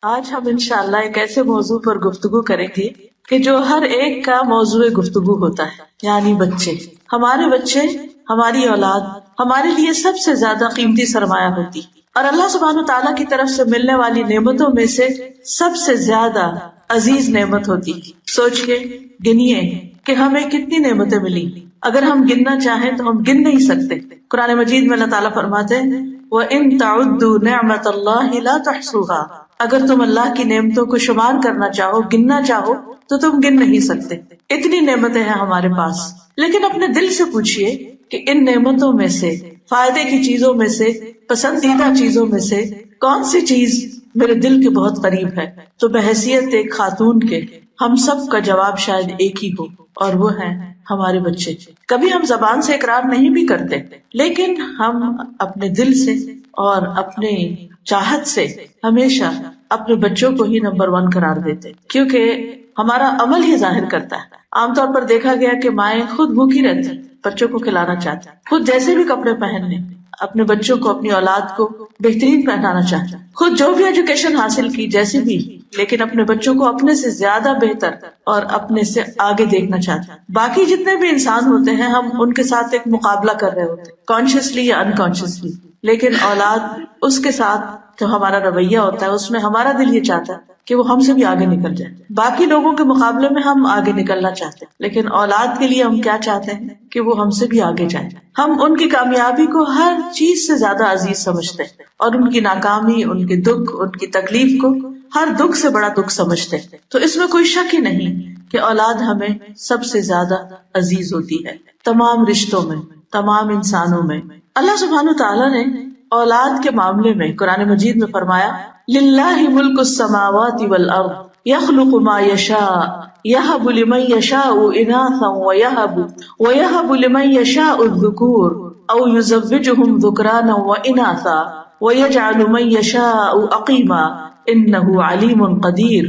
آج ہم انشاءاللہ ایک ایسے موضوع پر گفتگو کریں گے کہ جو ہر ایک کا موضوع گفتگو ہوتا ہے، یعنی بچے. ہمارے بچے، ہماری اولاد ہمارے لیے سب سے زیادہ قیمتی سرمایہ ہوتی، اور اللہ سبحانہ تعالیٰ کی طرف سے ملنے والی نعمتوں میں سے سب سے زیادہ عزیز نعمت ہوتی. سوچ کے گنیے کہ ہمیں کتنی نعمتیں ملی. اگر ہم گننا چاہیں تو ہم گن نہیں سکتے. قرآن مجید میں اللہ تعالیٰ فرماتے ہیں وَإِن تَعُدُّوا نِعْمَةَ اللَّهِ لَا تُحْصُوهَا، اگر تم اللہ کی نعمتوں کو شمار کرنا چاہو، گننا چاہو تو تم گن نہیں سکتے. اتنی نعمتیں ہیں ہمارے پاس. لیکن اپنے دل سے پوچھئے کہ ان نعمتوں میں سے، فائدے کی چیزوں میں سے، پسندیدہ چیزوں میں سے کون سی چیز میرے دل کے بہت قریب ہے؟ تو بحیثیت ایک خاتون کے ہم سب کا جواب شاید ایک ہی ہو، اور وہ ہے ہمارے بچے. کبھی ہم زبان سے اقرار نہیں بھی کرتے، لیکن ہم اپنے دل سے اور اپنے چاہت سے ہمیشہ اپنے بچوں کو ہی نمبر 1 قرار دیتے، کیونکہ ہمارا عمل ہی ظاہر کرتا ہے. عام طور پر دیکھا گیا کہ مائیں خود بھوکی رہتی، بچوں کو کھلانا چاہتی، خود جیسے بھی کپڑے پہننے، اپنے بچوں کو، اپنی اولاد کو بہترین پہنانا چاہتے، خود جو بھی ایجوکیشن حاصل کی جیسی بھی، لیکن اپنے بچوں کو اپنے سے زیادہ بہتر اور اپنے سے آگے دیکھنا چاہتے. باقی جتنے بھی انسان ہوتے ہیں ہم ان کے ساتھ ایک مقابلہ کر رہے ہوتے، کانشیسلی یا انکانشیسلی. لیکن اولاد، اس کے ساتھ جو ہمارا رویہ ہوتا ہے اس میں ہمارا دل یہ چاہتا ہے کہ وہ ہم سے بھی آگے نکل جائے. باقی لوگوں کے مقابلے میں ہم آگے نکلنا چاہتے ہیں، لیکن اولاد کے لیے ہم کیا چاہتے ہیں کہ وہ ہم سے بھی آگے جائیں. ہم ان کی کامیابی کو ہر چیز سے زیادہ عزیز سمجھتے ہیں، اور ان کی ناکامی، ان کے دکھ، ان کی تکلیف کو ہر دکھ سے بڑا دکھ سمجھتے ہیں. تو اس میں کوئی شک ہی نہیں کہ اولاد ہمیں سب سے زیادہ عزیز ہوتی ہے. تمام رشتوں میں، تمام انسانوں میں اللہ سبحانہ تعالیٰ نے اولاد کے معاملے میں قرآن مجید میں فرمایا للہ ملک السماوات والارض یخلق ما یشاء یہب لمن یشاء اناثا ویہب لمن یشاء الذکور او یزوجہم ذکرانا واناثا ویجعل من یشاء عقیما انہ علیم قدیر.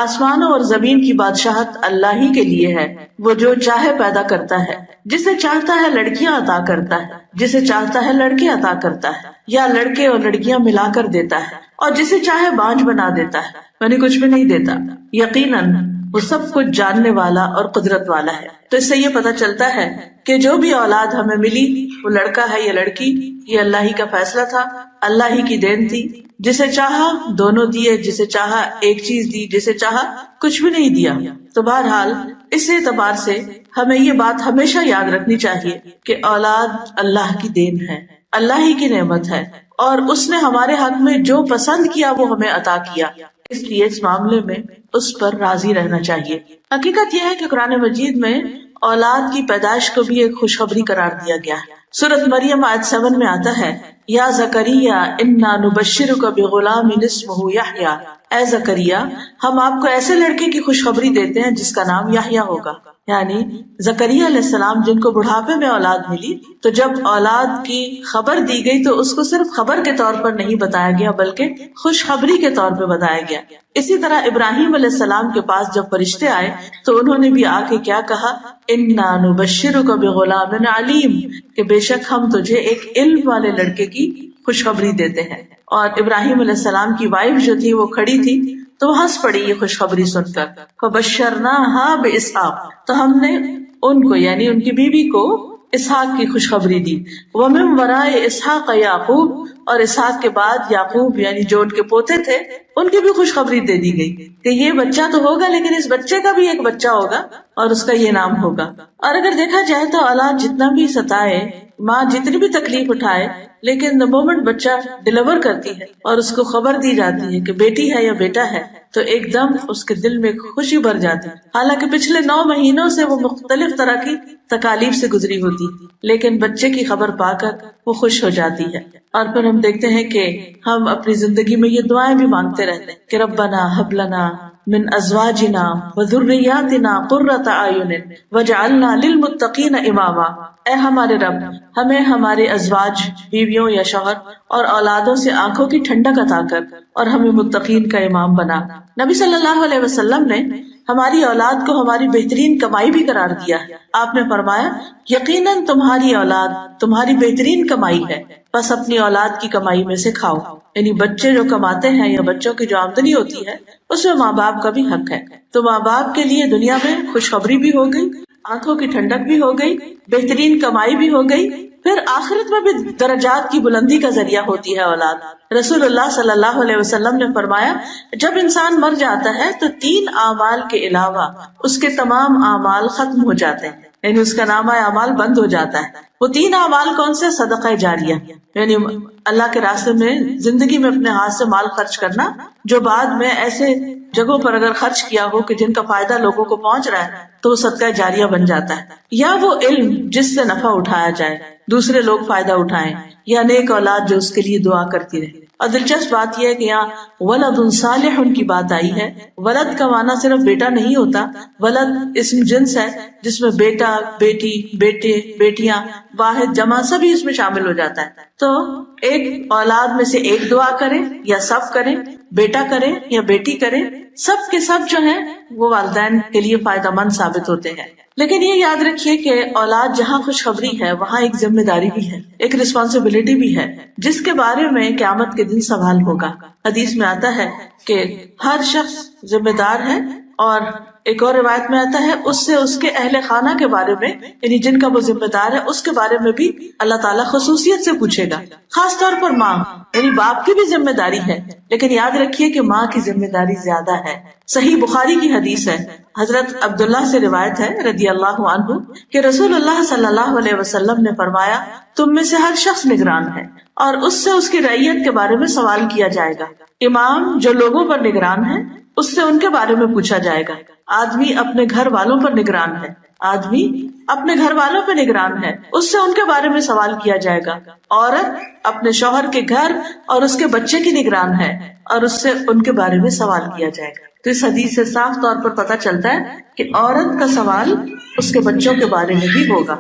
آسمانوں اور زمین کی بادشاہت اللہ ہی کے لیے ہے، وہ جو چاہے پیدا کرتا ہے، جسے چاہتا ہے لڑکیاں عطا کرتا ہے، جسے چاہتا ہے لڑکے عطا کرتا ہے، یا لڑکے اور لڑکیاں ملا کر دیتا ہے، اور جسے چاہے بانجھ بنا دیتا ہے، یعنی کچھ بھی نہیں دیتا. یقیناً وہ سب کچھ جاننے والا اور قدرت والا ہے. تو اس سے یہ پتہ چلتا ہے کہ جو بھی اولاد ہمیں ملی، وہ لڑکا ہے یا لڑکی، یہ اللہ ہی کا فیصلہ تھا، اللہ ہی کی دین تھی. جسے چاہا دونوں دیے، جسے چاہا ایک چیز دی، جسے چاہا کچھ بھی نہیں دیا. تو بہرحال اس اعتبار سے ہمیں یہ بات ہمیشہ یاد رکھنی چاہیے کہ اولاد اللہ کی دین ہے، اللہ ہی کی نعمت ہے، اور اس نے ہمارے حق میں جو پسند کیا وہ ہمیں عطا کیا. اس لیے اس معاملے میں اس پر راضی رہنا چاہیے. حقیقت یہ ہے کہ قرآن مجید میں اولاد کی پیدائش کو بھی ایک خوشخبری قرار دیا گیا ہے. سورۃ مریم آیت 7 میں آتا ہے یا زکریا انا نبشرک بغلام اسمہ یحییٰ، اے زکریا ہم آپ کو ایسے لڑکے کی خوشخبری دیتے ہیں جس کا نام یحییٰ ہوگا. یعنی زکریا علیہ السلام جن کو بڑھاپے میں اولاد ملی، تو جب اولاد کی خبر دی گئی تو اس کو صرف خبر کے طور پر نہیں بتایا گیا بلکہ خوشخبری کے طور پہ بتایا گیا. اسی طرح ابراہیم علیہ السلام کے پاس جب فرشتے آئے تو انہوں نے بھی آ کے کیا کہا، انا نبشرک بغلام علیم، کہ بے شک ہم تجھے ایک علم والے لڑکے کی خوشخبری دیتے ہیں. اور ابراہیم علیہ السلام کی وائف جو تھی وہ کھڑی تھی تو وہ ہنس پڑی یہ خوشخبری سن کر. فبشرناہا باسحاق، تو ہم نے ان کو یعنی ان کی بیوی کو اسحاق کی خوشخبری دی. ومن وراء اسحاق یعقوب، اور اسحاق کے بعد یعقوب یعنی جو ان کے پوتے تھے ان کی بھی خوشخبری دے دی گئی کہ یہ بچہ تو ہوگا لیکن اس بچے کا بھی ایک بچہ ہوگا اور اس کا یہ نام ہوگا. اور اگر دیکھا جائے تو اولاد جتنا بھی ستائے، ماں جتنی بھی تکلیف اٹھائے، لیکن the moment بچہ ڈیلیور کرتی ہے اور اس کو خبر دی جاتی ہے کہ بیٹی ہے یا بیٹا ہے تو ایک دم اس کے دل میں خوشی بھر جاتی ہے. حالانکہ پچھلے 9 مہینوں سے وہ مختلف طرح کی تکالیف سے گزری ہوتی، لیکن بچے کی خبر پا کر وہ خوش ہو جاتی ہے. اور پھر ہم دیکھتے ہیں کہ ہم اپنی زندگی میں یہ دعائیں بھی مانگتے رہتے ہیں کہ ربنا ہب لنا من ازواجنا وذریاتنا قرۃ اعین واجعلنا للمتقین اماما. اے ہمارے رب، ہمیں ہمارے ازواج، بیویوں یا شوہر اور اولادوں سے آنکھوں کی ٹھنڈک عطا کر اور ہمیں متقین کا امام بنا. نبی صلی اللہ علیہ وسلم نے ہماری اولاد کو ہماری بہترین کمائی بھی قرار دیا ہے. آپ نے فرمایا یقیناً تمہاری اولاد تمہاری بہترین کمائی ہے، بس اپنی اولاد کی کمائی میں سے کھاؤ. یعنی بچے جو کماتے ہیں یا بچوں کی جو آمدنی ہوتی ہے اس میں ماں باپ کا بھی حق ہے. تو ماں باپ کے لیے دنیا میں خوشخبری بھی ہو گئی، آنکھوں کی ٹھنڈک بھی ہو گئی، بہترین کمائی بھی ہو گئی، پھر آخرت میں بھی درجات کی بلندی کا ذریعہ ہوتی ہے اولاد. رسول اللہ صلی اللہ علیہ وسلم نے فرمایا جب انسان مر جاتا ہے تو 3 اعمال کے علاوہ اس کے تمام اعمال ختم ہو جاتے ہیں، یعنی اس کا نامہ اعمال بند ہو جاتا ہے. وہ 3 اعمال کون سے؟ صدقہ جاریہ، یعنی اللہ کے راستے میں زندگی میں اپنے ہاتھ سے مال خرچ کرنا جو بعد میں ایسے جگہوں پر اگر خرچ کیا ہو کہ جن کا فائدہ لوگوں کو پہنچ رہا ہے تو وہ صدقہ جاریہ بن جاتا ہے. یا وہ علم جس سے نفع اٹھایا جائے، دوسرے لوگ فائدہ اٹھائیں، یا نیک اولاد جو اس کے لیے دعا کرتی رہے. اور دلچسپ بات یہ ہے کہ یہاں ولد صالح کی بات آئی ہے. ولد کا معنی صرف بیٹا نہیں ہوتا، ولد اسم جنس ہے جس میں بیٹا، بیٹی، بیٹے، بیٹیاں، واحد، جمع سبھی اس میں شامل ہو جاتا ہے. تو ایک اولاد میں سے ایک دعا کرے یا سب کریں، بیٹا کرے یا بیٹی کرے، سب کے سب جو ہیں وہ والدین کے لیے فائدہ مند ثابت ہوتے ہیں. لیکن یہ یاد رکھیے کہ اولاد جہاں خوشخبری ہے وہاں ایک ذمہ داری بھی ہے، ایک ریسپانسبلٹی بھی ہے جس کے بارے میں قیامت کے دن سوال ہوگا. حدیث میں آتا ہے کہ ہر شخص ذمہ دار ہے، اور ایک اور روایت میں آتا ہے اس سے اس کے اہل خانہ کے بارے میں، یعنی جن کا وہ ذمہ دار ہے اس کے بارے میں بھی اللہ تعالیٰ خصوصیت سے پوچھے گا. خاص طور پر ماں، یعنی باپ کی بھی ذمہ داری ہے، لیکن یاد رکھیے کہ ماں کی ذمہ داری زیادہ ہے. صحیح بخاری کی حدیث ہے، حضرت عبداللہ سے روایت ہے رضی اللہ عنہ کہ رسول اللہ صلی اللہ علیہ وسلم نے فرمایا تم میں سے ہر شخص نگران ہے اور اس سے اس کی رعیت کے بارے میں سوال کیا جائے گا. امام جو لوگوں پر نگران ہے اس سے ان کے بارے میں پوچھا جائے گا. آدمی اپنے گھر والوں پر نگران ہے، آدمی اپنے گھر والوں پہ نگران ہے، اس سے ان کے بارے میں سوال کیا جائے گا. عورت اپنے شوہر کے گھر اور اس کے بچے کی نگران ہے اور اس سے ان کے بارے میں سوال کیا جائے گا. تو اس حدیث سے صاف طور پر پتہ چلتا ہے کہ عورت کا سوال اس کے بچوں کے بارے میں بھی ہوگا،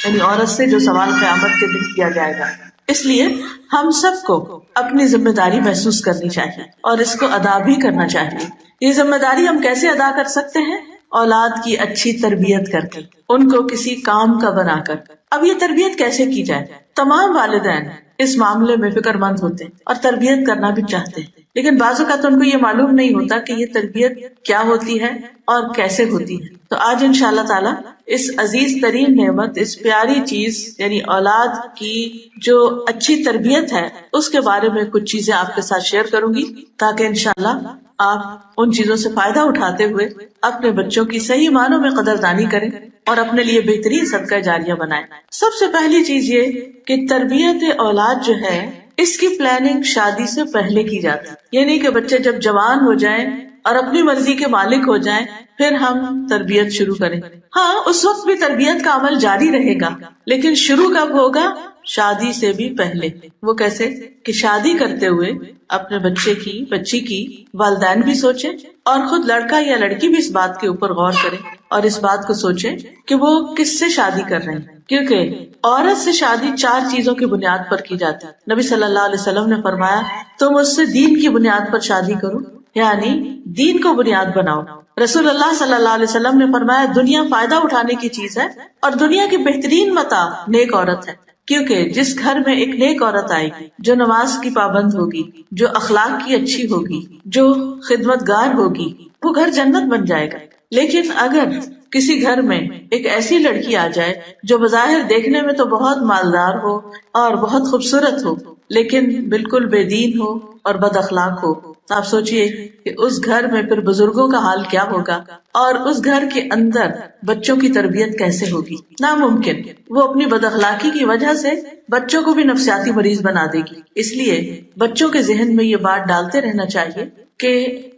یعنی عورت سے جو سوال قیامت کے دن کیا جائے گا. اس لیے ہم سب کو اپنی ذمہ داری محسوس کرنی چاہیے اور اس کو ادا بھی کرنا چاہیے. یہ ذمہ داری ہم کیسے ادا کر سکتے ہیں؟ اولاد کی اچھی تربیت کر کے، ان کو کسی کام کا بنا کر. اب یہ تربیت کیسے کی جائے؟ تمام والدین اس معاملے میں فکر مند ہوتے ہیں اور تربیت کرنا بھی چاہتے ہیں، لیکن بعض اوقات ان کو یہ معلوم نہیں ہوتا کہ یہ تربیت کیا ہوتی ہے اور کیسے ہوتی ہے. تو آج انشاءاللہ تعالی اس عزیز ترین نعمت، اس پیاری چیز یعنی اولاد کی جو اچھی تربیت ہے اس کے بارے میں کچھ چیزیں آپ کے ساتھ شیئر کروں گی تاکہ انشاءاللہ آپ ان چیزوں سے فائدہ اٹھاتے ہوئے اپنے بچوں کی صحیح معنوں میں قدردانی کریں اور اپنے لیے بہترین صدقہ جاریہ بنائیں. سب سے پہلی چیز یہ کہ تربیت اولاد جو ہے اس کی پلاننگ شادی سے پہلے کی جاتی ہے. یعنی کہ بچے جب جوان ہو جائیں اور اپنی مرضی کے مالک ہو جائیں پھر ہم تربیت شروع کریں. ہاں اس وقت بھی تربیت کا عمل جاری رہے گا، لیکن شروع کب ہوگا؟ شادی سے بھی پہلے. وہ کیسے؟ کہ شادی کرتے ہوئے اپنے بچے کی، بچی کی والدین بھی سوچیں اور خود لڑکا یا لڑکی بھی اس بات کے اوپر غور کریں اور اس بات کو سوچیں کہ وہ کس سے شادی کر رہے ہیں. کیونکہ عورت سے شادی 4 چیزوں کی بنیاد پر کی جاتی ہے. نبی صلی اللہ علیہ وسلم نے فرمایا تم اس سے دین کی بنیاد پر شادی کرو، یعنی دین کو بنیاد بناؤ. رسول اللہ صلی اللہ علیہ وسلم نے فرمایا دنیا فائدہ اٹھانے کی چیز ہے اور دنیا کی بہترین متاع نیک عورت ہے. کیونکہ جس گھر میں ایک نیک عورت آئے گی جو نماز کی پابند ہوگی، جو اخلاق کی اچھی ہوگی، جو خدمت گار ہوگی، وہ گھر جنت بن جائے گا. لیکن اگر کسی گھر میں ایک ایسی لڑکی آ جائے جو بظاہر دیکھنے میں تو بہت مالدار ہو اور بہت خوبصورت ہو لیکن بالکل بے دین ہو اور بد اخلاق ہو، تو آپ سوچئے کہ اس گھر میں پھر بزرگوں کا حال کیا ہوگا اور اس گھر کے اندر بچوں کی تربیت کیسے ہوگی؟ ناممکن. وہ اپنی بد اخلاقی کی وجہ سے بچوں کو بھی نفسیاتی مریض بنا دے گی. اس لیے بچوں کے ذہن میں یہ بات ڈالتے رہنا چاہیے کہ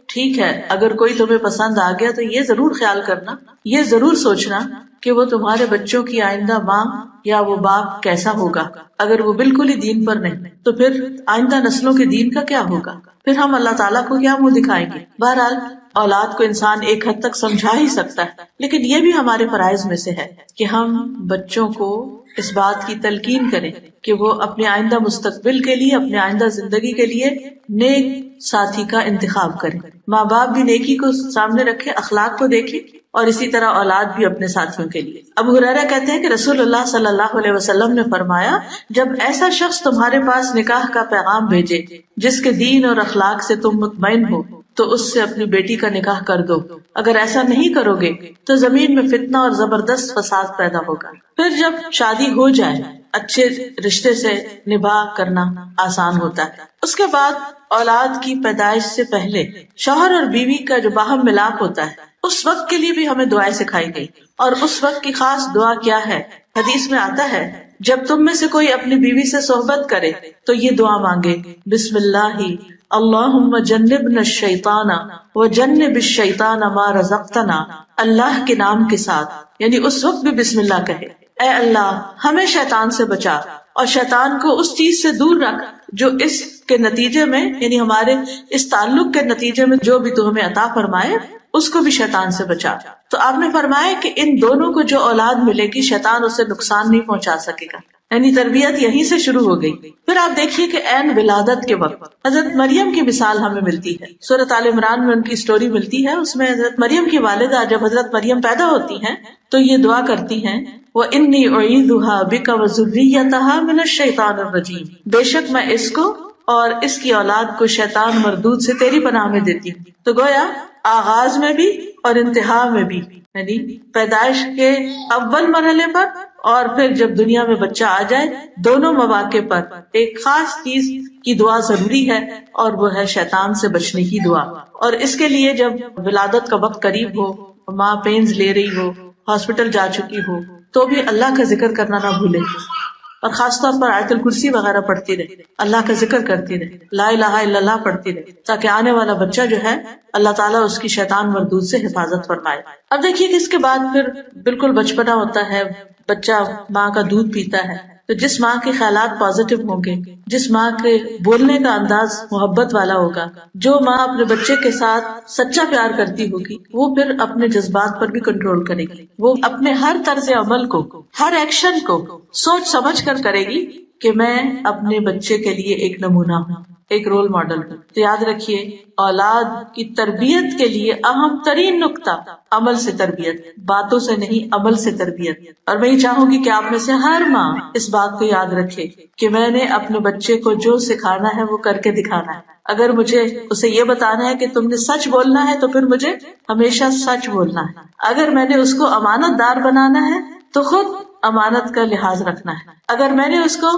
ٹھیک ہے اگر کوئی تمہیں پسند آ گیا تو یہ ضرور خیال کرنا، یہ ضرور سوچنا کہ وہ تمہارے بچوں کی آئندہ ماں یا وہ باپ کیسا ہوگا. اگر وہ بالکل ہی دین پر نہیں تو پھر آئندہ نسلوں کے دین کا کیا ہوگا؟ پھر ہم اللہ تعالیٰ کو کیا منہ دکھائیں گے؟ بہرحال اولاد کو انسان ایک حد تک سمجھا ہی سکتا ہے، لیکن یہ بھی ہمارے فرائض میں سے ہے کہ ہم بچوں کو اس بات کی تلقین کریں کہ وہ اپنے آئندہ مستقبل کے لیے، اپنے آئندہ زندگی کے لیے نیک ساتھی کا انتخاب کریں. ماں باپ بھی نیکی کو سامنے رکھے، اخلاق کو دیکھیں، اور اسی طرح اولاد بھی اپنے ساتھیوں کے لیے. ابو ہریرہ کہتے ہیں کہ رسول اللہ صلی اللہ علیہ وسلم نے فرمایا، جب ایسا شخص تمہارے پاس نکاح کا پیغام بھیجے جس کے دین اور اخلاق سے تم مطمئن ہو تو اس سے اپنی بیٹی کا نکاح کر دو. اگر ایسا نہیں کرو گے تو زمین میں فتنہ اور زبردست فساد پیدا ہوگا. پھر جب شادی ہو جائے اچھے رشتے سے نباہ کرنا آسان ہوتا ہے. اس کے بعد اولاد کی پیدائش سے پہلے شوہر اور بیوی کا جو باہم ملاپ ہوتا ہے اس وقت کے لیے بھی ہمیں دعائیں سکھائی گئی. اور اس وقت کی خاص دعا کیا ہے؟ حدیث میں آتا ہے جب تم میں سے کوئی اپنی بیوی سے صحبت کرے تو یہ دعا مانگے، بسم اللہ اللہم جنبنا الشیطان وجنب الشیطان ما رزقتنا. اللہ کے نام کے ساتھ، یعنی اس وقت بھی بسم اللہ کہے، اے اللہ ہمیں شیطان سے بچا اور شیطان کو اس چیز سے دور رکھ جو اس کے نتیجے میں، یعنی ہمارے اس تعلق کے نتیجے میں جو بھی تو ہمیں عطا فرمائے اس کو بھی شیطان سے بچا. تو آپ نے فرمایا کہ ان دونوں کو جو اولاد ملے گی شیطان اسے نقصان نہیں پہنچا سکے گا، یعنی تربیت یہیں سے شروع ہو گئی. پھر آپ دیکھیے کہ عین ولادت کے وقت حضرت مریم کی مثال ہمیں ملتی ہے. سورۃ آل عمران میں ان کی سٹوری ملتی ہے. اس میں حضرت مریم کی والدہ جب حضرت مریم پیدا ہوتی ہیں تو یہ دعا کرتی ہیں، وَإِنِّي أُعِيذُهَا بِكَ وَذُرِّيَّتَهَا مِنَ الشَّيْطَانِ الرَّجِيمِ. بے شک میں اس کو اور اس کی اولاد کو شیطان مردود سے تیری پناہ میں دیتی ہوں. تو گویا آغاز میں بھی اور انتہا میں بھی، یعنی پیدائش کے اول مرحلے پر اور پھر جب دنیا میں بچہ آ جائے، دونوں مواقع پر ایک خاص چیز کی دعا ضروری ہے اور وہ ہے شیطان سے بچنے کی دعا. اور اس کے لیے جب ولادت کا وقت قریب ہو، ماں پینز لے رہی ہو، ہاسپٹل جا چکی ہو، تو بھی اللہ کا ذکر کرنا نہ بھولے، اور خاص طور پر آیت الکرسی وغیرہ پڑھتی رہے، اللہ کا ذکر کرتی رہے، لا الہ الا اللہ پڑھتی رہے، تاکہ آنے والا بچہ جو ہے اللہ تعالیٰ اس کی شیطان مردود سے حفاظت فرمائے. اب دیکھیے کہ اس کے بعد پھر بالکل بچپنا ہوتا ہے، بچہ ماں کا دودھ پیتا ہے، تو جس ماں کے خیالات پازیٹو ہوں گے، جس ماں کے بولنے کا انداز محبت والا ہوگا، جو ماں اپنے بچے کے ساتھ سچا پیار کرتی ہوگی، وہ پھر اپنے جذبات پر بھی کنٹرول کرے گی. وہ اپنے ہر طرز عمل کو، ہر ایکشن کو سوچ سمجھ کر کرے گی کہ میں اپنے بچے کے لیے ایک نمونہ ہوں، ایک رول ماڈل ہوں. تو یاد رکھیے، اولاد کی تربیت کے لیے اہم ترین نقطہ عمل سے تربیت، باتوں سے نہیں، عمل سے تربیت. اور میں یہ چاہوں گی کہ آپ میں سے ہر ماں اس بات کو یاد رکھے کہ میں نے اپنے بچے کو جو سکھانا ہے وہ کر کے دکھانا ہے. اگر مجھے اسے یہ بتانا ہے کہ تم نے سچ بولنا ہے تو پھر مجھے ہمیشہ سچ بولنا ہے. اگر میں نے اس کو امانت دار بنانا ہے تو خود امانت کا لحاظ رکھنا ہے. اگر میں نے اس کو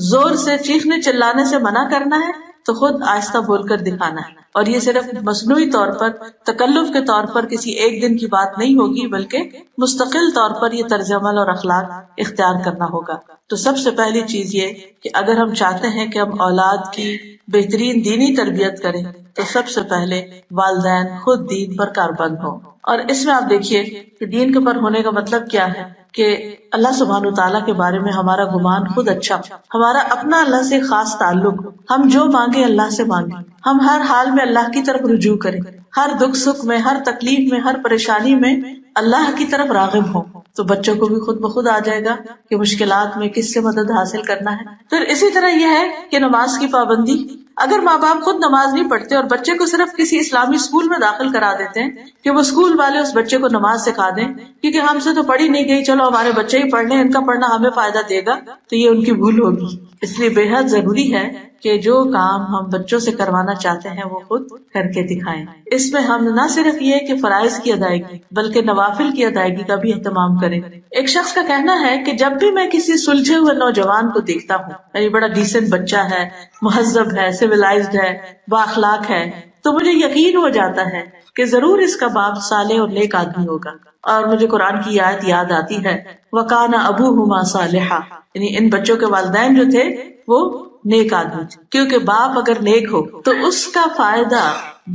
زور سے چیخنے چلانے سے منع کرنا ہے تو خود آہستہ بول کر دکھانا ہے. اور یہ صرف مصنوعی طور پر، تکلف کے طور پر کسی ایک دن کی بات نہیں ہوگی، بلکہ مستقل طور پر یہ طرز عمل اور اخلاق اختیار کرنا ہوگا. تو سب سے پہلی چیز یہ کہ اگر ہم چاہتے ہیں کہ ہم اولاد کی بہترین دینی تربیت کریں تو سب سے پہلے والدین خود دین پر کاربند ہوں. اور اس میں آپ دیکھیے کہ دین کے پر ہونے کا مطلب کیا ہے کہ اللہ سبحانہ وتعالیٰ کے بارے میں ہمارا گمان خود اچھا، ہمارا اپنا اللہ سے خاص تعلق، ہم جو مانگے اللہ سے مانگے، ہم ہر حال میں اللہ کی طرف رجوع کریں، ہر دکھ سکھ میں، ہر تکلیف میں، ہر پریشانی میں اللہ کی طرف راغب ہوں. تو بچوں کو بھی خود بخود آ جائے گا کہ مشکلات میں کس سے مدد حاصل کرنا ہے. پھر اسی طرح یہ ہے کہ نماز کی پابندی. اگر ماں باپ خود نماز نہیں پڑھتے اور بچے کو صرف کسی اسلامی اسکول میں داخل کرا دیتے ہیں کہ وہ اسکول والے اس بچے کو نماز سکھا دیں کیونکہ ہم سے تو پڑھی نہیں گئی، چلو ہمارے بچے ہی پڑھ لیں، ان کا پڑھنا ہمیں فائدہ دے گا، تو یہ ان کی بھول ہوگی. اس لیے بے حد ضروری ہے کہ جو کام ہم بچوں سے کروانا چاہتے ہیں وہ خود کر کے دکھائیں. اس میں ہم نہ صرف یہ کہ فرائض کی ادائیگی بلکہ نوافل کی ادائیگی کا بھی اہتمام کریں. ایک شخص کا کہنا ہے کہ جب بھی میں کسی سلجھے ہوئے نوجوان کو دیکھتا ہوں، یعنی بڑا ڈیسنٹ بچہ ہے، مہذب ہے، سویلائزڈ ہے، بااخلاق ہے، تو مجھے یقین ہو جاتا ہے کہ ضرور اس کا باپ صالح اور نیک آدمی ہوگا. اور مجھے قرآن کی آیت یاد آتی ہے، وَكَانَ أَبُوهُمَا صَالِحًا، یعنی ان بچوں کے والدین جو تھے وہ نیک آدمی تھے. کیونکہ باپ اگر نیک ہو تو اس کا فائدہ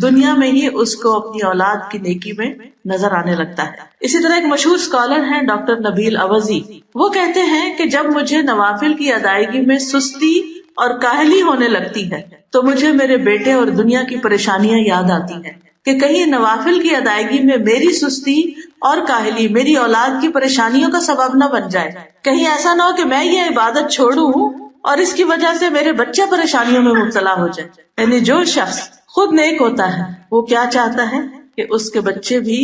دنیا میں ہی اس کو اپنی اولاد کی نیکی میں نظر آنے لگتا ہے. اسی طرح ایک مشہور اسکالر ہیں ڈاکٹر نبیل اوزی، وہ کہتے ہیں کہ جب مجھے نوافل کی ادائیگی میں سستی اور کاہلی ہونے لگتی ہے تو مجھے میرے بیٹے اور دنیا کی پریشانیاں یاد آتی ہیں. کہ کہیں نوافل کی ادائیگی میں میری سستی اور کاہلی میری اولاد کی پریشانیوں کا سبب نہ بن جائے. کہیں ایسا نہ ہو کہ میں یہ عبادت چھوڑوں اور اس کی وجہ سے میرے بچے پریشانیوں میں مبتلا ہو جائے. یعنی جو شخص خود نیک ہوتا ہے وہ کیا چاہتا ہے کہ اس کے بچے بھی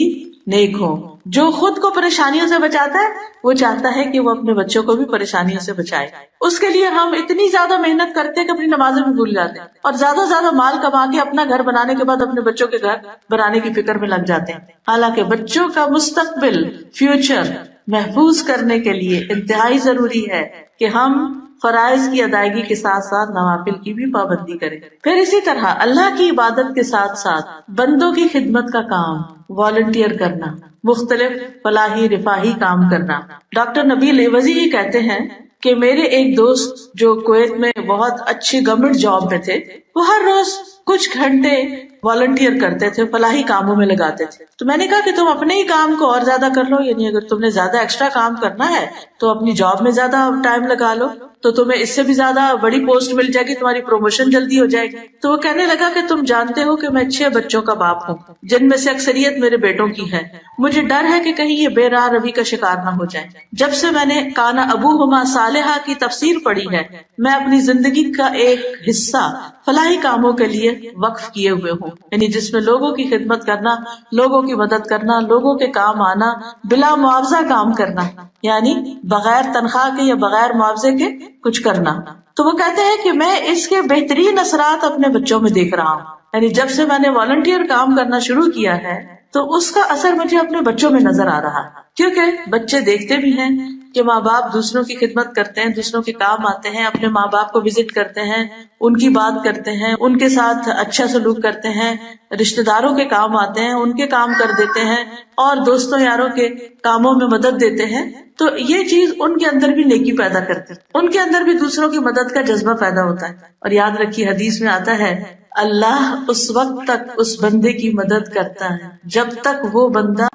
نیک ہوں. جو خود کو پریشانیوں سے بچاتا ہے وہ چاہتا ہے کہ وہ اپنے بچوں کو بھی پریشانیوں سے بچائے. اس کے لیے ہم اتنی زیادہ محنت کرتے ہیں کہ اپنی نمازیں بھی بھول جاتے ہیں اور زیادہ سے زیادہ مال کما کے اپنا گھر بنانے کے بعد اپنے بچوں کے گھر بنانے کی فکر میں لگ جاتے ہیں. حالانکہ بچوں کا مستقبل فیوچر محفوظ کرنے کے لیے انتہائی ضروری ہے کہ ہم فرائض کی ادائیگی کے ساتھ ساتھ نوافل کی بھی پابندی کریں. پھر اسی طرح اللہ کی عبادت کے ساتھ ساتھ بندوں کی خدمت کا کام، والنٹیئر کرنا، مختلف فلاحی رفاہی کام کرنا. ڈاکٹر نبیل ایوزی ہی کہتے ہیں کہ میرے ایک دوست جو کویت میں بہت اچھی گورنمنٹ جاب میں تھے، وہ ہر روز کچھ گھنٹے والنٹیئر کرتے تھے، فلاحی کاموں میں لگاتے تھے. تو میں نے کہا کہ تم اپنے ہی کام کو اور زیادہ کر لو، یعنی اگر تم نے زیادہ ایکسٹرا کام کرنا ہے تو اپنی جاب میں زیادہ ٹائم لگا لو تو تمہیں اس سے بھی زیادہ بڑی پوسٹ مل جائے گی، تمہاری پروموشن جلدی ہو جائے گی. تو وہ کہنے لگا کہ تم جانتے ہو کہ میں 6 بچوں کا باپ ہوں جن میں سے اکثریت میرے بیٹوں کی ہے. مجھے ڈر ہے کہ کہیں یہ بے راہ روی کا شکار نہ ہو جائے. جب سے میں نے کانا ابوہما صالحہ کی تفسیر پڑھی ہے میں اپنی زندگی کا ایک حصہ فلاحی کاموں کے لیے وقف کیے ہوئے ہوں، یعنی جس میں لوگوں کی خدمت کرنا، لوگوں کی مدد کرنا، لوگوں کے کام آنا، بلا معاوضہ کام کرنا، یعنی بغیر تنخواہ کے یا بغیر معاوضے کے کچھ کرنا. تو وہ کہتے ہیں کہ میں اس کے بہترین اثرات اپنے بچوں میں دیکھ رہا ہوں. یعنی جب سے میں نے والنٹیئر کام کرنا شروع کیا ہے تو اس کا اثر مجھے اپنے بچوں میں نظر آ رہا ہے، کیونکہ بچے دیکھتے بھی ہیں کہ ماں باپ دوسروں کی خدمت کرتے ہیں، دوسروں کے کام آتے ہیں، اپنے ماں باپ کو وزٹ کرتے ہیں، ان کی بات کرتے ہیں، ان کے ساتھ اچھا سلوک کرتے ہیں، رشتہ داروں کے کام آتے ہیں، ان کے کام کر دیتے ہیں اور دوستوں یاروں کے کاموں میں مدد دیتے ہیں. تو یہ چیز ان کے اندر بھی نیکی پیدا کرتی ہے، ان کے اندر بھی دوسروں کی مدد کا جذبہ پیدا ہوتا ہے. اور یاد رکھیے حدیث میں آتا ہے اللہ اس وقت تک اس بندے کی مدد کرتا ہے جب تک وہ بندہ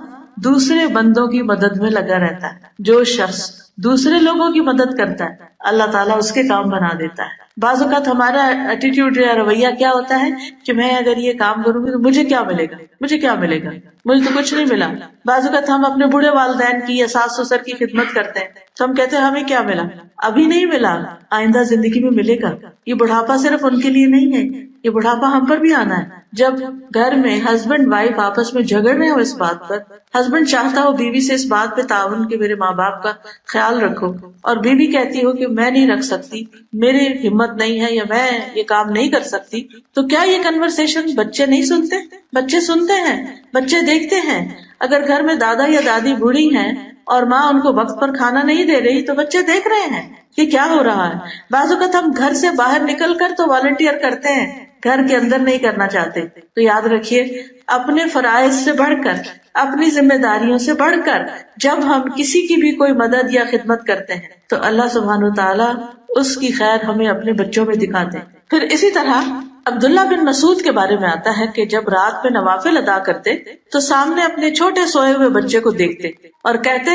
دوسرے بندوں کی مدد میں لگا رہتا ہے. جو شخص دوسرے لوگوں کی مدد کرتا ہے اللہ تعالیٰ اس کے کام بنا دیتا ہے. بعض اوقات ہمارا ایٹیٹیوڈ یا رویہ کیا ہوتا ہے کہ میں اگر یہ کام کروں گی تو مجھے کیا ملے گا، مجھے کیا ملے گا، مجھے تو کچھ نہیں ملا. بعض اوقات ہم اپنے بوڑھے والدین کی یا ساس سسر کی خدمت کرتے ہیں تو ہم کہتے ہیں ہمیں کیا ملا، ابھی نہیں ملا، آئندہ زندگی میں ملے گا. یہ بڑھاپا صرف ان کے لیے نہیں ہے، یہ بڑھاپا ہم پر بھی آنا ہے. جب گھر میں ہسبینڈ وائف آپس میں جھگڑ رہے ہو اس بات پر، ہسبینڈ چاہتا ہو بیوی سے اس بات پہ تعاون کہ میرے ماں باپ کا خیال رکھو، اور بیوی کہتی ہو کہ میں نہیں رکھ سکتی، میری ہمت نہیں ہے یا میں یہ کام نہیں کر سکتی، تو کیا یہ کنورسیشن بچے نہیں سنتے؟ بچے سنتے ہیں، بچے دیکھتے ہیں. اگر گھر میں دادا یا دادی بوڑھی ہیں اور ماں ان کو وقت پر کھانا نہیں دے رہی تو بچے دیکھ رہے ہیں کہ کیا ہو رہا ہے. بعض اوقات ہم گھر سے باہر نکل کر تو والنٹیئر کرتے ہیں، گھر کے اندر نہیں کرنا چاہتے. تو یاد رکھیے اپنے فرائض سے بڑھ کر، اپنی ذمہ داریوں سے بڑھ کر جب ہم کسی کی بھی کوئی مدد یا خدمت کرتے ہیں تو اللہ سبحانہ وتعالیٰ اس کی خیر ہمیں اپنے بچوں میں دکھاتے ہیں. پھر اسی طرح عبداللہ بن مسعود کے بارے میں آتا ہے کہ جب رات میں نوافل ادا کرتے تو سامنے اپنے چھوٹے سوئے ہوئے بچے کو دیکھتے اور کہتے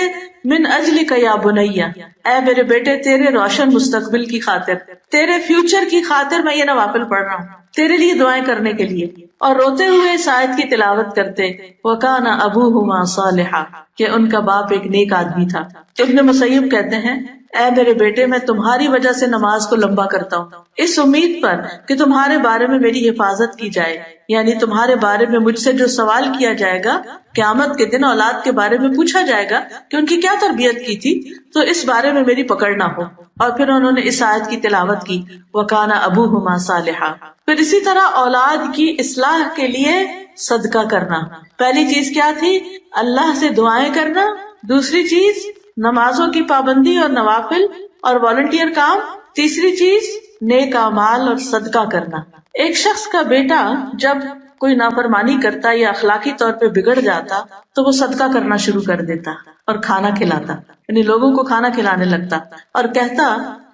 من اجلک یا بنیا، اے میرے بیٹے تیرے روشن مستقبل کی خاطر، تیرے فیوچر کی خاطر میں یہ نوافل پڑھ رہا ہوں، تیرے لیے دعائیں کرنے کے لیے. اور روتے ہوئے اس آیت کی تلاوت کرتے وَكَانَ أَبُوهُمَا صَالِحًا، کہ ان کا باپ ایک نیک آدمی تھا. ابن مسیب کہتے ہیں اے میرے بیٹے میں تمہاری وجہ سے نماز کو لمبا کرتا ہوں اس امید پر کہ تمہارے بارے میں میری حفاظت کی جائے، یعنی تمہارے بارے میں مجھ سے جو سوال کیا جائے گا قیامت کے دن، اولاد کے بارے میں پوچھا جائے گا کہ ان کی کیا تربیت کی تھی، تو اس بارے میں میری پکڑ نہ ہو. اور پھر انہوں نے اس آیت کی تلاوت کی وَكَانَ أَبُوهُمَا صَالِحًا. پھر اسی طرح اولاد کی اصلاح کے لیے صدقہ کرنا. پہلی چیز کیا تھی؟ اللہ سے دعائیں کرنا. دوسری چیز نمازوں کی پابندی اور نوافل اور والنٹیئر کام. تیسری چیز نیک اعمال اور صدقہ کرنا. ایک شخص کا بیٹا جب کوئی نافرمانی کرتا یا اخلاقی طور پہ بگڑ جاتا تو وہ صدقہ کرنا شروع کر دیتا اور کھانا کھلاتا، یعنی لوگوں کو کھانا کھلانے لگتا اور کہتا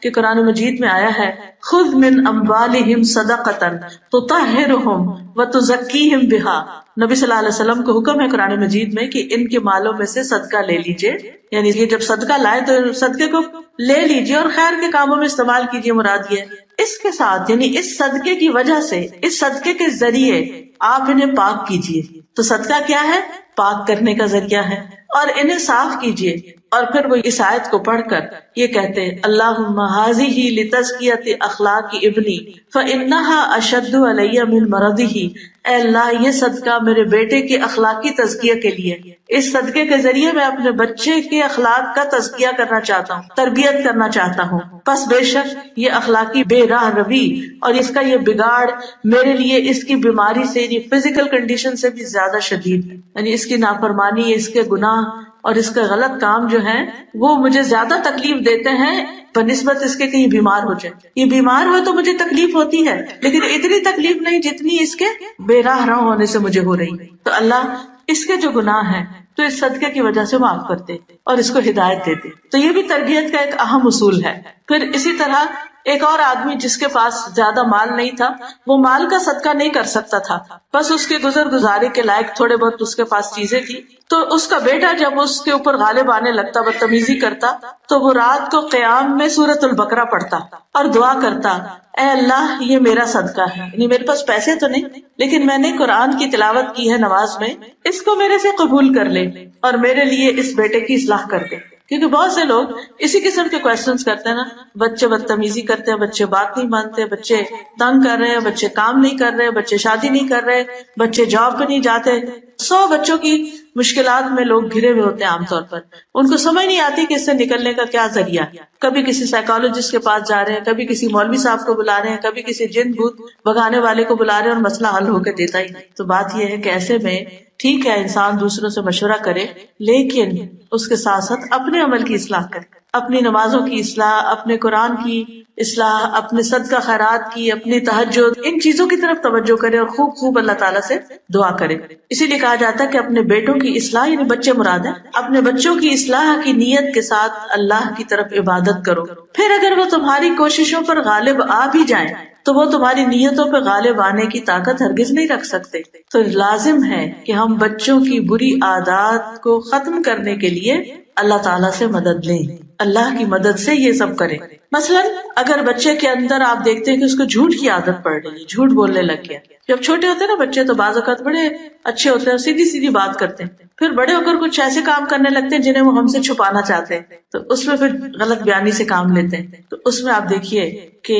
کہ قرآن مجید میں آیا ہے خذ من اموالہم صدقۃ تطہرہم وتزکیہم بہا. نبی صلی اللہ علیہ وسلم کو حکم ہے قرآن مجید میں کہ ان کے مالوں میں سے صدقہ لے لیجئے، یعنی یہ جب صدقہ لائے تو صدقے کو لے لیجئے اور خیر کے کاموں میں استعمال کیجئے. مراد یہ اس کے ساتھ یعنی اس صدقے کی وجہ سے، اس صدقے کے ذریعے آپ انہیں پاک کیجیے. تو صدقہ کیا ہے؟ پاک کرنے کا ذریعہ ہے. اور انہیں صاف کیجیے. اور پھر وہ اس آیت کو پڑھ کر یہ کہتے ہیں اللہم ھذہ لتزکیۃ اخلاق ابنی فانھا اشد علی من مرضہ. اے اللہ یہ صدقہ میرے بیٹے کے اخلاقی تزکیہ کے لیے، اس صدقے کے ذریعے میں اپنے بچے کے اخلاق کا تزکیہ کرنا چاہتا ہوں، تربیت کرنا چاہتا ہوں. پس بے شک یہ اخلاقی بے راہ روی اور اس کا یہ بگاڑ میرے لیے اس کی بیماری سے، یعنی فزیکل کنڈیشن سے بھی زیادہ شدید، یعنی اس کی نافرمانی، اس کے گناہ اور اس کا غلط کام جو ہے وہ مجھے زیادہ تکلیف دیتے ہیں بنسبت اس کے کہیں بیمار ہو جائے. یہ بیمار ہو تو مجھے تکلیف ہوتی ہے، لیکن اتنی تکلیف نہیں جتنی اس کے بے راہ رو ہونے سے مجھے ہو رہی. تو اللہ اس کے جو گناہ ہیں تو اس صدقے کی وجہ سے معاف کرتے اور اس کو ہدایت دیتے. تو یہ بھی تربیت کا ایک اہم اصول ہے. پھر اسی طرح ایک اور آدمی جس کے پاس زیادہ مال نہیں تھا، وہ مال کا صدقہ نہیں کر سکتا تھا، بس اس کے گزر گزارے کے لائق تھوڑے بہت اس کے پاس چیزیں تھی. تو اس کا بیٹا جب اس کے اوپر غالب آنے لگتا، بدتمیزی کرتا، تو وہ رات کو قیام میں سورۃ البقرہ پڑھتا اور دعا کرتا، اے اللہ یہ میرا صدقہ ہے، یعنی میرے پاس پیسے تو نہیں لیکن میں نے قرآن کی تلاوت کی ہے نماز میں، اس کو میرے سے قبول کر لے اور میرے لیے اس بیٹے کی اصلاح کر دے. کیونکہ بہت سے لوگ اسی قسم کے کوشچنس کرتے ہیں نا، بچے بدتمیزی کرتے ہیں، بچے بات نہیں مانتے، بچے تنگ کر رہے ہیں، بچے کام نہیں کر رہے، بچے شادی نہیں کر رہے، بچے جاب پہ نہیں جاتے. 100 بچوں کی مشکلات میں لوگ گھرے ہوئے ہوتے ہیں عام طور پر. ان کو سمجھ نہیں آتی کہ اس سے نکلنے کا کیا ذریعہ. کبھی کسی سائیکالوجسٹ کے پاس جا رہے ہیں، کبھی کسی مولوی صاحب کو بلا رہے ہیں، کبھی کسی جن بھوت بھگانے والے کو بلا رہے ہیں، اور مسئلہ حل ہو کے دیتا ہی نہیں. تو بات یہ ہے کہ ایسے میں ٹھیک ہے انسان دوسروں سے مشورہ کرے، لیکن اس کے ساتھ ساتھ اپنے عمل کی اصلاح کرے، اپنی نمازوں کی اصلاح، اپنے قرآن کی اصلاح، اپنے صدقہ خیرات کی، اپنی تہجد، ان چیزوں کی طرف توجہ کرے اور خوب خوب اللہ تعالیٰ سے دعا کرے. اسی لیے کہا جاتا ہے کہ اپنے بیٹوں کی اصلاح، یعنی بچے مراد ہیں، اپنے بچوں کی اصلاح کی نیت کے ساتھ اللہ کی طرف عبادت کرو. پھر اگر وہ تمہاری کوششوں پر غالب آ بھی جائیں تو وہ تمہاری نیتوں پہ غالب آنے کی طاقت ہرگز نہیں رکھ سکتے. تو لازم ہے کہ ہم بچوں کی بری عادات کو ختم کرنے کے لیے اللہ تعالیٰ سے مدد لیں، اللہ کی مدد سے یہ سب کریں. مثلا اگر بچے کے اندر آپ دیکھتے ہیں کہ اس کو جھوٹ کی عادت پڑ رہی ہے، جھوٹ بولنے لگ گیا. جب چھوٹے ہوتے ہیں نا بچے تو بعض اوقات بڑے اچھے ہوتے ہیں، سیدھی سیدھی بات کرتے ہیں، پھر بڑے ہو کر کچھ ایسے کام کرنے لگتے ہیں جنہیں وہ ہم سے چھپانا چاہتے ہیں، تو اس میں پھر غلط بیانی سے کام لیتے ہیں. تو اس میں آپ دیکھیے کہ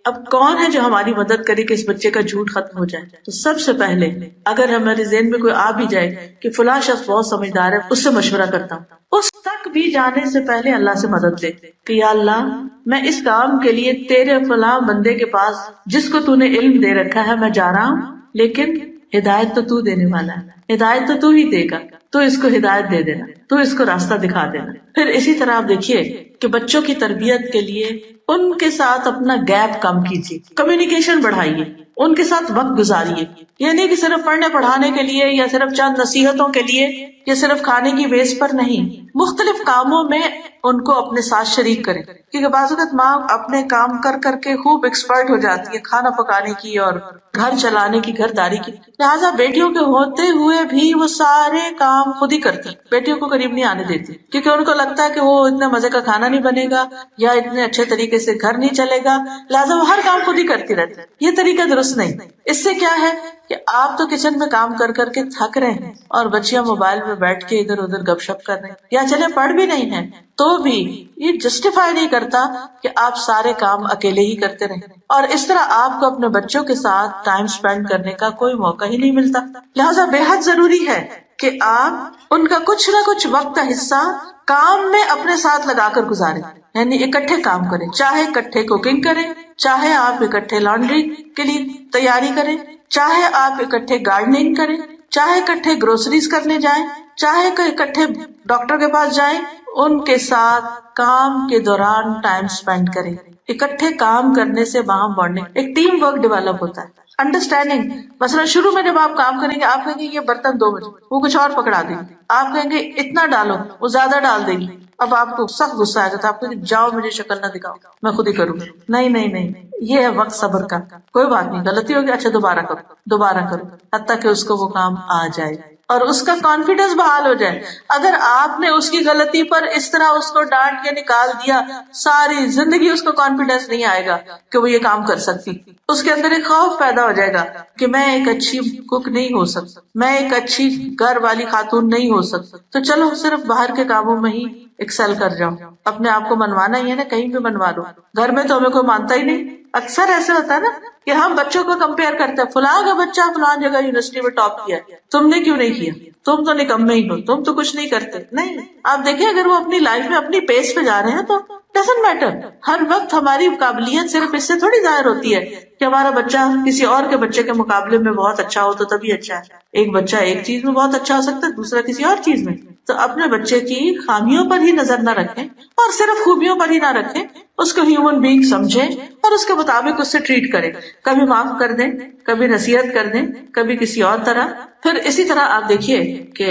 اب کون ہے جو ہماری مدد کرے کہ اس بچے کا جھوٹ ختم ہو جائے. تو سب سے پہلے اگر ہمارے ذہن میں کوئی آ بھی جائے کہ فلاں شخص بہت سمجھدار ہے، اس سے مشورہ کرتا ہوں، اس تک بھی جانے سے پہلے اللہ سے مدد لے کہ یا اللہ میں اس کام کے لیے تیرے فلاں بندے کے پاس جس کو تو نے علم دے رکھا ہے میں جا رہا ہوں، لیکن ہدایت تو تو دینے والا ہے، ہدایت تو تو ہی دے گا، تو اس کو ہدایت دے دینا، تو اس کو راستہ دکھا دینا. پھر اسی طرح آپ دیکھیے کہ بچوں کی تربیت کے لیے ان کے ساتھ اپنا گیپ کم کیجیے، کمیونیکیشن بڑھائیے، ان کے ساتھ وقت گزاریے. یہ نہیں کہ صرف پڑھنے پڑھانے کے لیے یا صرف چند نصیحتوں کے لیے یا صرف کھانے کی بیس پر نہیں، مختلف کاموں میں ان کو اپنے ساتھ شریک کریں. کیونکہ بعض اوقات ماں اپنے کام کر کر کے خوب ایکسپرٹ ہو جاتی ہے کھانا پکانے کی اور گھر چلانے کی، گھر داری کی، لہٰذا بیٹیوں کے ہوتے ہوئے بھی وہ سارے کام خود ہی کرتی، بیٹیوں کو قریب نہیں آنے دیتی، کیونکہ ان کو لگتا ہے کہ وہ اتنا مزے کا کھانا نہیں بنے گا یا اتنے اچھے طریقے سے گھر نہیں چلے گا، لہٰذا وہ ہر کام خود ہی کرتی رہتی. یہ طریقہ درست نہیں. اس سے کیا ہے کہ آپ تو کچن میں کام کر کر کے تھک رہے ہیں اور بچیاں موبائل میں بیٹھ کے ادھر ادھر گپ شپ کر رہے ہیں، یا چلے پڑھ بھی نہیں ہیں تو بھی یہ جسٹیفائی نہیں کرتا کہ آپ سارے کام اکیلے ہی کرتے رہیں، اور اس طرح آپ کو اپنے بچوں کے ساتھ ٹائم سپینڈ کرنے کا کوئی موقع ہی نہیں ملتا. لہٰذا بے حد ضروری ہے کہ آپ ان کا کچھ نہ کچھ وقت کا حصہ کام میں اپنے ساتھ لگا کر گزاریں، یعنی اکٹھے کام کریں، چاہے اکٹھے کوکنگ کریں، چاہے آپ اکٹھے لانڈری کے لیے تیاری کریں، چاہے آپ اکٹھے گارڈننگ کریں، چاہے اکٹھے گروسریز کرنے جائیں، چاہے اکٹھے ڈاکٹر کے پاس جائیں، ان کے ساتھ کام کے دوران ٹائم سپینڈ کریں. اکٹھے کام کرنے سے وہاں بانڈنگ، ایک ٹیم ورک ڈیولپ ہوتا ہے، انڈرسٹینڈنگ. مثلا شروع میں جب آپ کام کریں گے آپ کہیں گے یہ برتن دو مجھے، وہ کچھ اور پکڑا دیں گے، آپ کہیں گے اتنا ڈالو، وہ زیادہ ڈال دے گی، اب آپ کو سخت غصہ آ جاتا ہے، آپ کہیں گے جاؤ مجھے شکل نہ دکھاؤ میں خود ہی کروں. نہیں نہیں نہیں، یہ ہے وقت صبر کا. کوئی بات نہیں، غلطی ہوگی، اچھا دوبارہ کرو، دوبارہ کرو، حتیٰ کہ اس کو وہ کام آ جائے. اور اس کا کانفیڈنس بحال ہو جائے. اگر آپ نے اس کی غلطی پر اس طرح اس کو ڈانٹ کے نکال دیا، ساری زندگی اس کو کانفیڈنس نہیں آئے گا کہ وہ یہ کام کر سکتی. اس کے اندر ایک خوف پیدا ہو جائے گا کہ میں ایک اچھی کک نہیں ہو سکتا، میں ایک اچھی گھر والی خاتون نہیں ہو سکتا، تو چلو صرف باہر کے کاموں میں ہی ایکسل کر جاؤ. اپنے آپ کو منوانا ہی ہے نا، کہیں بھی منوا لو. گھر میں تو ہمیں کوئی مانتا ہی نہیں. اکثر ایسے ہوتا ہے نا کہ ہم بچوں کو کمپیئر کرتے ہیں، فلاں کا بچہ فلاں جگہ یونیورسٹی میں ٹاپ کیا، تم نے کیوں نہیں کیا، تم تو نکمے ہی ہو، تم تو کچھ نہیں کرتے. نہیں، آپ دیکھیں اگر وہ اپنی لائف میں اپنی پیس پہ جا رہے ہیں تو ڈزنٹ میٹر. ہر وقت ہماری قابلیت صرف اس سے تھوڑی ظاہر ہوتی ہے کہ ہمارا بچہ کسی اور کے بچے کے مقابلے میں بہت اچھا ہو تو تبھی اچھا ہے. ایک بچہ ایک چیز میں بہت اچھا ہو سکتا ہے، دوسرا کسی اور چیز میں. تو اپنے بچے کی خامیوں پر ہی نظر نہ رکھیں اور صرف خوبیوں پر ہی نہ رکھیں، اس کو ہیومن بینگ سمجھیں اور اس کے مطابق اس سے ٹریٹ کریں. کبھی معاف کر دیں، کبھی نصیحت کر دیں، کبھی کسی اور طرح. پھر اسی طرح آپ دیکھیے کہ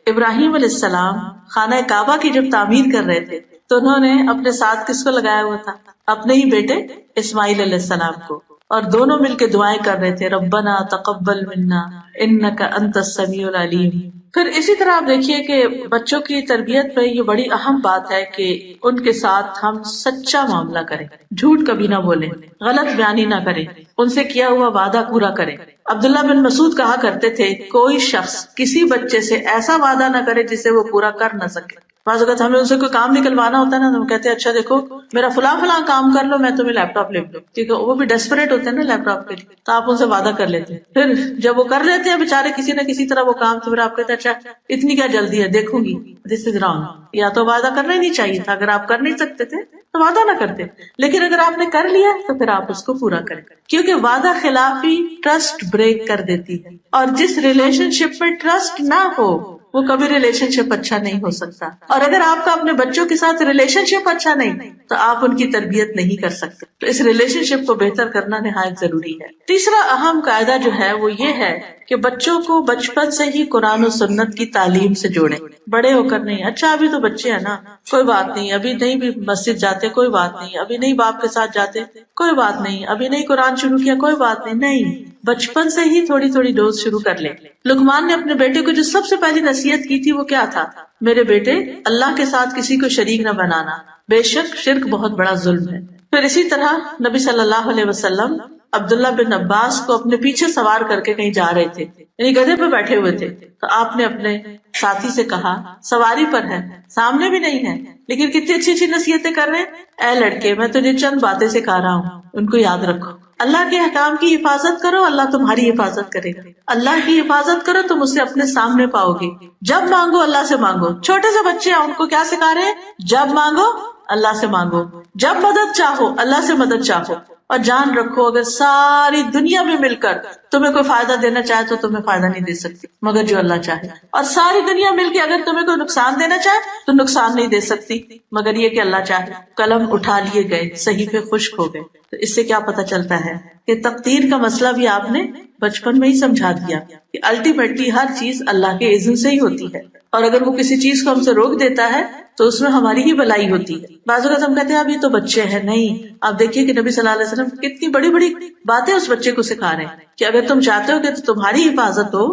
ابراہیم علیہ السلام خانہ کعبہ کی جب تعمیر کر رہے تھے تو انہوں نے اپنے ساتھ کس کو لگایا ہوا تھا؟ اپنے ہی بیٹے اسماعیل علیہ السلام کو. اور دونوں مل کے دعائیں کر رہے تھے، ربنا تقبل منا انک انت السمیع العلیم. پھر اسی طرح آپ دیکھیے کہ بچوں کی تربیت میں یہ بڑی اہم بات ہے کہ ان کے ساتھ ہم سچا معاملہ کریں، جھوٹ کبھی نہ بولیں، غلط بیانی نہ کریں، ان سے کیا ہوا وعدہ پورا کریں. عبداللہ بن مسعود کہا کرتے تھے کوئی شخص کسی بچے سے ایسا وعدہ نہ کرے جسے وہ پورا کر نہ سکے. بعض اوقات ہمیں ان سے کوئی کام نکلوانا ہوتا ہے نا، ہم کہتے ہیں اچھا دیکھو میرا فلاں فلاں کام کر لو، میں تمہیں لیپ ٹاپ لے لوں، کیونکہ وہ بھی ڈیسپریٹ ہوتے ہیں نا لیپ ٹاپ کے لیے، تو آپ ان سے وعدہ کر لیتے ہیں. پھر جب وہ کر لیتے ہیں بےچارے کسی نہ کسی طرح وہ کام، تو پھر آپ کہتے ہیں اچھا اتنی کیا جلدی ہے، دیکھوں گی. دس از رانگ. یا تو وعدہ کرنا ہی نہیں چاہیے تھا. اگر آپ کر نہیں سکتے تھے تو وعدہ نہ کرتے، لیکن اگر آپ نے کر لیا تو پھر آپ اس کو پورا کریں، کیونکہ وعدہ خلافی ٹرسٹ بریک کر دیتی ہے. اور جس ریلیشن شپ میں ٹرسٹ نہ ہو وہ کبھی ریلیشن شپ اچھا نہیں ہو سکتا. اور اگر آپ کا اپنے بچوں کے ساتھ ریلیشن شپ اچھا نہیں تو آپ ان کی تربیت نہیں کر سکتے. تو اس ریلیشن شپ کو بہتر کرنا نہایت ضروری ہے. تیسرا اہم قاعدہ جو ہے وہ یہ ہے کہ بچوں کو بچپن سے ہی قرآن و سنت کی تعلیم سے جوڑیں. بڑے ہو کر نہیں، اچھا ابھی تو بچے ہیں نا، کوئی بات نہیں، ابھی نہیں بھی مسجد جاتے کوئی بات نہیں، ابھی نہیں باپ کے ساتھ جاتے کوئی بات نہیں، ابھی نہیں قرآن شروع کیا کوئی بات نہیں. نہیں، بچپن سے ہی تھوڑی تھوڑی ڈوز شروع کر لیں. لقمان نے اپنے بیٹے کو جو سب سے پہلی نصیحت کی تھی وہ کیا تھا؟ میرے بیٹے اللہ کے ساتھ کسی کو شریک نہ بنانا، بے شک شرک بہت بڑا ظلم ہے. پھر اسی طرح نبی صلی اللہ علیہ وسلم عبداللہ بن عباس کو اپنے پیچھے سوار کر کے کہیں جا رہے تھے، یعنی گدھے پہ بیٹھے ہوئے تھے، تو آپ نے اپنے ساتھی سے کہا سواری پر ہے، سامنے بھی نہیں ہے، لیکن کتنی اچھی اچھی نصیحتیں کر رہے ہیں. اے لڑکے میں تجھے چند باتیں سکھا رہا ہوں، ان کو یاد رکھو. اللہ کے احکام کی حفاظت کرو، اللہ تمہاری حفاظت کرے گا. اللہ کی حفاظت کرو، تم اسے اپنے سامنے پاؤ گے. جب مانگو اللہ سے مانگو. چھوٹے سے بچے ہیں، ان کو کیا سکھا رہے ہیں؟ جب مانگو اللہ سے مانگو، جب مدد چاہو اللہ سے مدد چاہو. اور جان رکھو اگر ساری دنیا میں مل کر تمہیں کوئی فائدہ دینا چاہے تو تمہیں فائدہ نہیں دے سکتی مگر جو اللہ چاہے، اور ساری دنیا مل کے اگر تمہیں کوئی نقصان دینا چاہے تو نقصان نہیں دے سکتی مگر یہ کہ اللہ چاہے. قلم اٹھا لیے گئے، صحیفے خشک ہو گئے. تو اس سے کیا پتہ چلتا ہے کہ تقدیر کا مسئلہ بھی آپ نے بچپن میں ہی سمجھا دیا کہ الٹیمیٹلی ہر چیز اللہ کے اذن سے ہی ہوتی ہے، اور اگر وہ کسی چیز کو ہم سے روک دیتا ہے تو اس میں ہماری ہی بلائی ہوتی ہے. بعض اوقات ہم کہتے ہیں اب یہ تو بچے ہیں. نہیں، آپ دیکھیے کہ نبی صلی اللہ علیہ وسلم کتنی بڑی بڑی باتیں اس بچے کو سکھا رہے ہیں کہ اگر تم چاہتے ہو کہ تمہاری حفاظت ہو،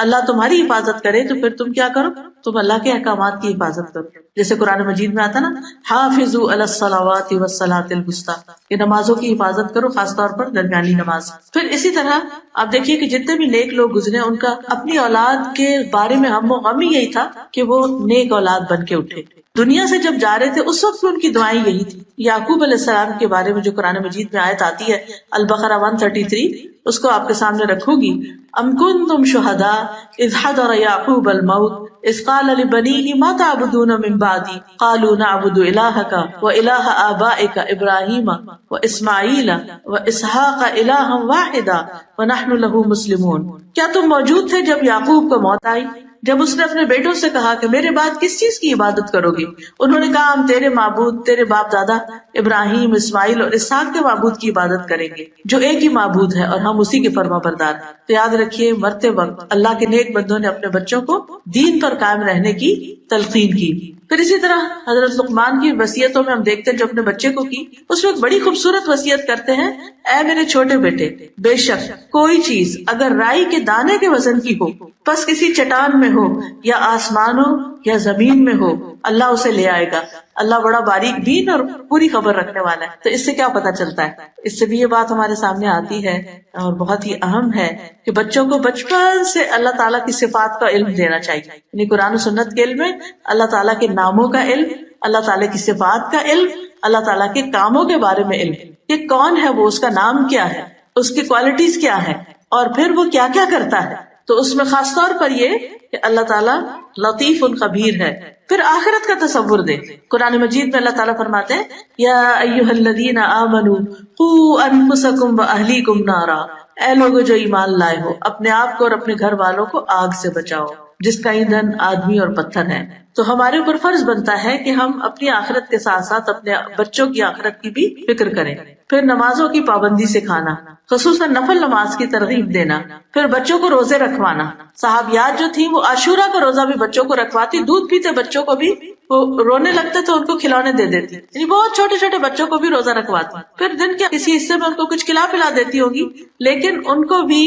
اللہ تمہاری حفاظت کرے، تو پھر تم کیا کرو؟ تم اللہ کے احکامات کی حفاظت کرو. جیسے قرآن مجید میں آتا نا، حافظوا علی الصلوات والصلاۃ الوسطی، کہ نمازوں کی حفاظت کرو، خاص طور پر درمیانی نماز. پھر اسی طرح آپ دیکھیے کہ جتنے بھی نیک لوگ گزرے ان کا اپنی اولاد کے بارے میں ہم و غم ہی یہی تھا کہ وہ نیک اولاد بن کے اٹھے. دنیا سے جب جا رہے تھے اس وقت ان کی دعائیں یہی تھی. یعقوب علیہ السلام کے بارے میں جو قرآن مجید میں آیت آتی ہے البقرہ 133، اس کو آپ کے سامنے رکھوں گی. ام کنتم شہداء اذ حضر یعقوب الموت اذ قال لبنیہ ما تعبدون من بعدی قالوا نعبد الہک والہ آبائک ابراہیم واسماعیل واسحاق الہا واحدا ونحن لہ مسلمون. کیا تم موجود تھے جب یعقوب کو موت آئی، جب اس نے اپنے بیٹوں سے کہا کہ میرے بعد کس چیز کی عبادت کرو گے؟ انہوں نے کہا ہم تیرے معبود، تیرے باپ دادا ابراہیم، اسماعیل اور اسحاق کے معبود کی عبادت کریں گے جو ایک ہی معبود ہے اور ہم اسی کے فرما بردار ہیں. تو یاد رکھیے مرتے وقت اللہ کے نیک بندوں نے اپنے بچوں کو دین پر قائم رہنے کی تلقین کی. پھر اسی طرح حضرت لقمان کی وصیتوں میں ہم دیکھتے ہیں جو اپنے بچے کو کی، اس میں ایک بڑی خوبصورت وصیت کرتے ہیں، اے میرے چھوٹے بیٹے، بے شک کوئی چیز اگر رائی کے دانے کے وزن کی ہو، بس کسی چٹان میں ہو یا آسمانوں یا زمین میں ہو، اللہ اسے لے آئے گا۔ اللہ بڑا باریک بین اور پوری خبر رکھنے والا ہے۔ تو اس سے کیا پتا چلتا ہے؟ اس سے بھی یہ بات ہمارے سامنے آتی ہے اور بہت ہی اہم ہے کہ بچوں کو بچپن سے اللہ تعالیٰ کی صفات کا علم دینا چاہیے، یعنی قرآن و سنت کے علم میں اللہ تعالیٰ کے ناموں کا علم، اللہ تعالیٰ کی صفات کا علم، اللہ تعالیٰ کے کاموں کے بارے میں علم، کہ کون ہے وہ، اس کا نام کیا ہے، اس کی کوالٹیز کیا ہے، اور پھر وہ کیا کیا کرتا ہے۔ تو اس میں خاص طور پر یہ کہ اللہ تعالیٰ لطیف خبیر ہے۔ پھر آخرت کا تصور دے۔ قرآن مجید میں اللہ تعالیٰ فرماتے ہیں یا ایھا الذین آمنوا قوا انفسکم واہلیکم نارا، اے لوگو جو ایمان لائے ہو، اپنے آپ کو اور اپنے گھر والوں کو آگ سے بچاؤ جس کا ایندھن آدمی اور پتھر ہے۔ تو ہمارے اوپر فرض بنتا ہے کہ ہم اپنی آخرت کے ساتھ ساتھ اپنے بچوں کی آخرت کی بھی فکر کریں۔ پھر نمازوں کی پابندی سکھانا، خصوصاً نفل نماز کی ترغیب دینا۔ پھر بچوں کو روزے رکھوانا۔ صحابیات جو تھی وہ عاشورہ کا روزہ بھی بچوں کو رکھواتی، دودھ پیتے بچوں کو بھی وہ رونے لگتے تو ان کو کھلونے دے دیتی، یعنی بہت چھوٹے چھوٹے بچوں کو بھی روزہ رکھواتی۔ پھر دن کے کسی حصے میں ان کو کچھ کھلا پلا دیتی ہوگی، لیکن ان کو بھی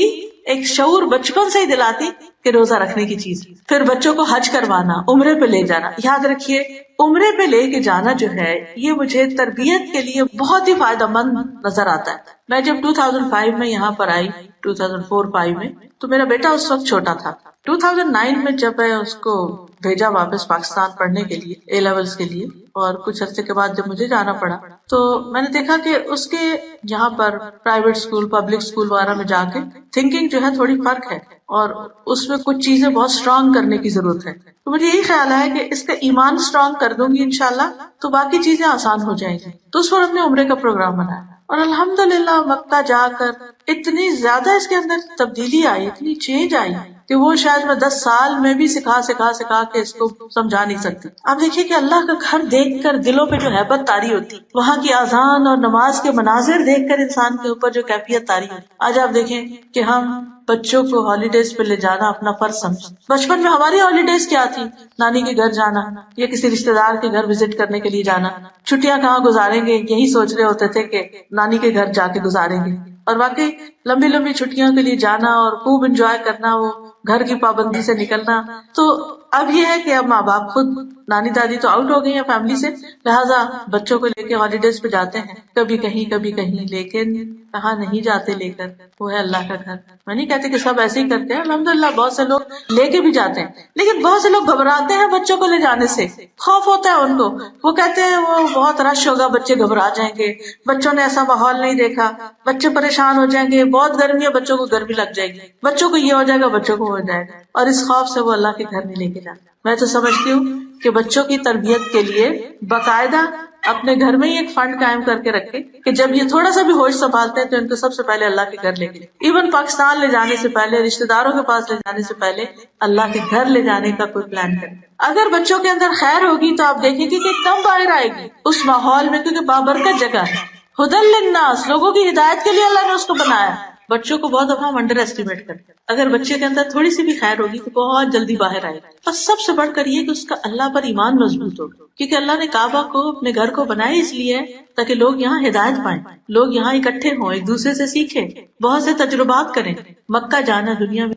ایک شعور بچپن سے ہی دلاتی کہ روزہ رکھنے کی چیز۔ پھر بچوں کو حج کروانا، عمرے پہ لے جانا۔ یاد رکھیے عمرے پہ لے کے جانا جو ہے یہ مجھے تربیت کے لیے بہت ہی فائدہ مند نظر آتا ہے۔ میں جب 2005 میں یہاں پر آئی، 2004-05 میں، تو میرا بیٹا اس وقت چھوٹا تھا۔ 2009 میں جب میں اس کو بھیجا واپس پاکستان پڑھنے کے لیے اے لیولز کے لیے، اور کچھ عرصے کے بعد جب مجھے جانا پڑا تو میں نے دیکھا کہ اس کے یہاں پر پرائیویٹ اسکول، پبلک اسکول وغیرہ میں جا کے تھنکنگ جو ہے تھوڑی فرق ہے، اور اس میں کچھ چیزیں بہت اسٹرانگ کرنے کی ضرورت ہے۔ تو مجھے یہی خیال ہے کہ اس کا ایمان اسٹرانگ کر دوں گی انشاءاللہ تو باقی چیزیں آسان ہو جائیں گی۔ تو اس پر ہم نے عمرے کا پروگرام بنایا، اور الحمدللہ مکہ جا کر اتنی زیادہ اس کے اندر تبدیلی آئی، اتنی چینج آئی کہ وہ شاید میں 10 سال میں بھی سکھا کے اس کو سمجھا نہیں سکتی۔ آپ دیکھیے کہ اللہ کا گھر دیکھ کر دلوں پہ جو ہیبت طاری ہوتی، وہاں کی اذان اور نماز کے مناظر دیکھ کر انسان کے اوپر جو کیفیت طاری ہوتی۔ آج آپ دیکھیں کہ ہم بچوں کو ہالیڈیز پہ لے جانا اپنا فرض سمجھتے۔ بچپن میں ہماری ہالیڈیز کیا تھی؟ نانی کے گھر جانا یا کسی رشتے دار کے گھر وزٹ کرنے کے لیے جانا۔ چھٹیاں کہاں گزاریں گے یہی سوچ رہے ہوتے تھے کہ نانی کے گھر جا کے گزاریں گے، اور واقعی لمبی لمبی چھٹیوں کے لیے جانا اور خوب انجوائے کرنا، وہ گھر کی پابندی سے نکلنا۔ تو اب یہ ہے کہ اب ماں باپ خود، نانی دادی تو آؤٹ ہو گئی ہیں فیملی سے، لہٰذا بچوں کو لے کے ہالیڈیز پہ جاتے ہیں، کبھی کہیں، لیکن کہاں نہیں جاتے لے کر، وہ ہے اللہ کا گھر۔ میں نہیں کہتی کہ سب ایسے ہی کرتے ہیں، الحمدللہ بہت سے لوگ لے کے بھی جاتے ہیں، لیکن بہت سے لوگ گھبراتے ہیں بچوں کو لے جانے سے، خوف ہوتا ہے ان کو، وہ کہتے ہیں وہ بہت رش ہوگا، بچے گھبرا جائیں گے، بچوں نے ایسا ماحول نہیں دیکھا، بچے پریشان ہو جائیں گے، بہت گرمی ہے بچوں کو گرمی لگ جائے گی، بچوں کو یہ ہو جائے گا، بچوں کو ہو جائے گا، اور اس خوف سے وہ اللہ کے گھر نہیں لے کے جاتے۔ میں تو سمجھتی ہوں کہ بچوں کی تربیت کے لیے باقاعدہ اپنے گھر میں ہی ایک فنڈ قائم کر کے رکھے کہ جب یہ تھوڑا سا بھی ہوش سنبھالتے ہیں تو ان کو سب سے پہلے اللہ کے گھر لے کے، ایون پاکستان لے جانے سے پہلے، رشتے داروں کے پاس لے جانے سے پہلے اللہ کے گھر لے جانے کا کوئی پلان کرے۔ اگر بچوں کے اندر خیر ہوگی تو آپ دیکھیں گے کہ ایک دم باہر آئے گی اس ماحول میں، کیونکہ بابرکت جگہ ہے، ہدی للناس، لوگوں کی ہدایت کے لیے اللہ نے اس کو بنایا۔ بچوں کو بہت دفعہ ہم انڈر ایسٹیمیٹ کرتے ہیں، اگر بچے کے اندر تھوڑی سی بھی خیر ہوگی تو بہت جلدی باہر آئے گا۔ اور سب سے بڑھ کر یہ کہ اس کا اللہ پر ایمان مضبوط ہو، کیونکہ اللہ نے کعبہ کو اپنے گھر کو بنایا اس لیے تاکہ لوگ یہاں ہدایت پائیں، لوگ یہاں اکٹھے ہوں، ایک دوسرے سے سیکھیں، بہت سے تجربات کریں۔ مکہ جانا دنیا میں